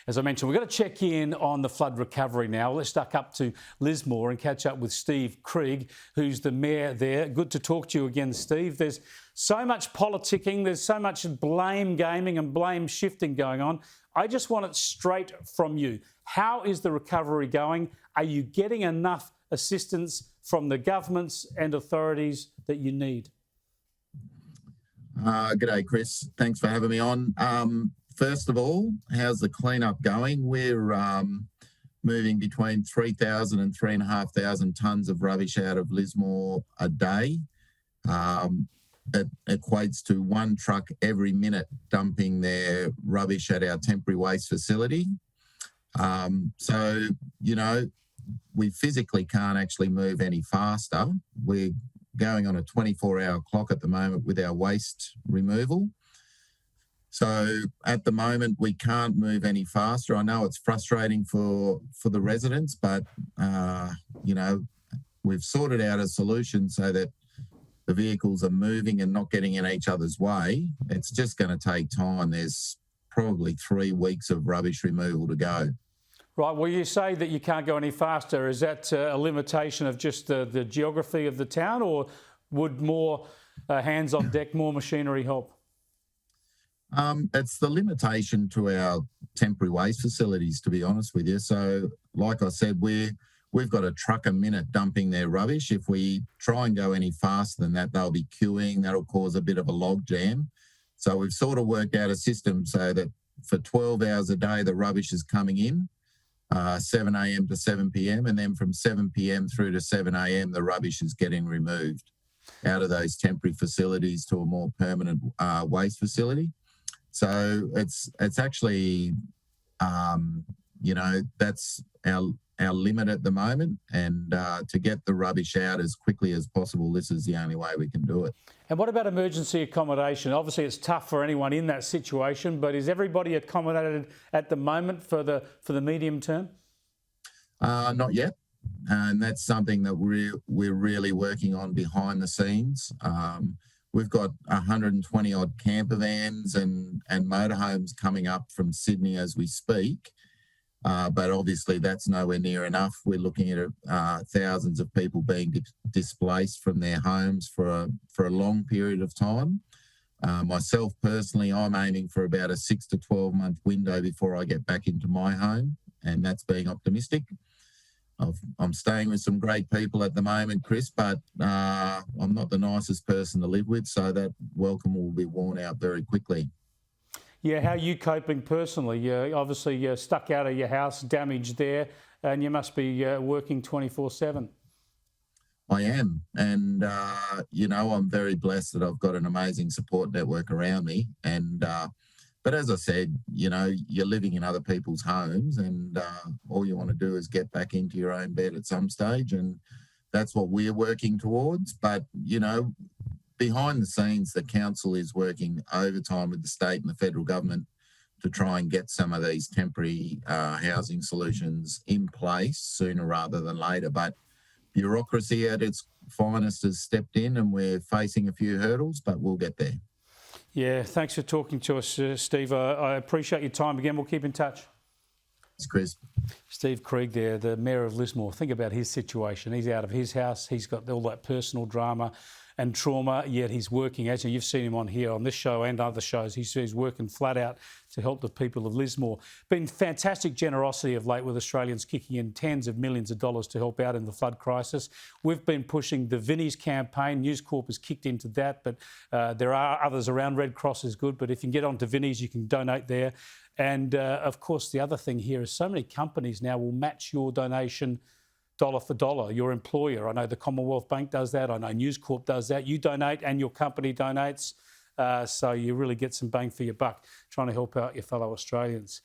As I mentioned, we've got to check in on the flood recovery now. Let's duck up to Lismore and catch up with Steve Krieg, who's the mayor there. Good to talk to you again, Steve. There's so much politicking, there's so much blame gaming and blame shifting going on. I just want it straight from you. How is the recovery going? Are you getting enough assistance from the governments and authorities that you need? G'day, Chris. Thanks for having me on. First of all, how's the cleanup going? We're moving between 3,000 and 3,500 tonnes of rubbish out of Lismore a day. It equates to one truck every minute dumping their rubbish at our temporary waste facility. So, you know, we physically can't actually move any faster. We're going on a 24-hour clock at the moment with our waste removal. So at the moment, we can't move any faster. I know it's frustrating for the residents, but, you know, we've sorted out a solution so that the vehicles are moving and not getting in each other's way. It's just going to take time. There's probably 3 weeks of rubbish removal to go. Right. Well, you say that you can't go any faster. Is that a limitation of just the geography of the town, or would more hands on deck, more machinery help? It's the limitation to our temporary waste facilities, to be honest with you. So, like I said, we've got a truck a minute dumping their rubbish. If we try and go any faster than that, they'll be queuing. That'll cause a bit of a log jam. So we've sort of worked out a system so that for 12 hours a day, the rubbish is coming in, 7 a.m. to 7 p.m. And then from 7 p.m. through to 7 a.m., the rubbish is getting removed out of those temporary facilities to a more permanent waste facility. So it's actually, you know, that's our limit at the moment, and to get the rubbish out as quickly as possible, this is the only way we can do it. And what about emergency accommodation? Obviously, it's tough for anyone in that situation, but is everybody accommodated at the moment for the medium term? Not yet, and that's something that we're really working on behind the scenes. We've got 120 odd camper vans and motorhomes coming up from Sydney as we speak. But obviously that's nowhere near enough. We're looking at thousands of people being displaced from their homes for a long period of time. Myself personally, I'm aiming for about a 6 to 12 month window before I get back into my home, and that's being optimistic. I'm staying with some great people at the moment, Chris, but I'm not the nicest person to live with, so that welcome will be worn out very quickly. Yeah, how are you coping personally? Obviously, you're stuck out of your house, damaged there, and you must be working 24/7. I am, and you know, I'm very blessed that I've got an amazing support network around me. And but as I said, you know, you're living in other people's homes, and all you want to do is get back into your own bed at some stage, and that's what we're working towards. But you know, behind the scenes, the council is working overtime with the state and the federal government to try and get some of these temporary housing solutions in place sooner rather than later. But bureaucracy at its finest has stepped in, and we're facing a few hurdles, but we'll get there. Yeah, thanks for talking to us, Steve. I appreciate your time. Again, we'll keep in touch. Thanks, Chris. Steve Krieg there, the Mayor of Lismore. Think about his situation. He's out of his house. He's got all that personal drama and trauma, yet he's working, as you've seen him on here, on this show and other shows, he's working flat out to help the people of Lismore. Been fantastic generosity of late with Australians kicking in tens of millions of dollars to help out in the flood crisis. We've been pushing the Vinnie's campaign. News Corp has kicked into that, but there are others around. Red Cross is good, but if you can get onto Vinnie's, you can donate there. And of course, the other thing here is so many companies now will match your donation dollar for dollar, your employer. I know the Commonwealth Bank does that. I know News Corp does that. You donate and your company donates. So you really get some bang for your buck trying to help out your fellow Australians.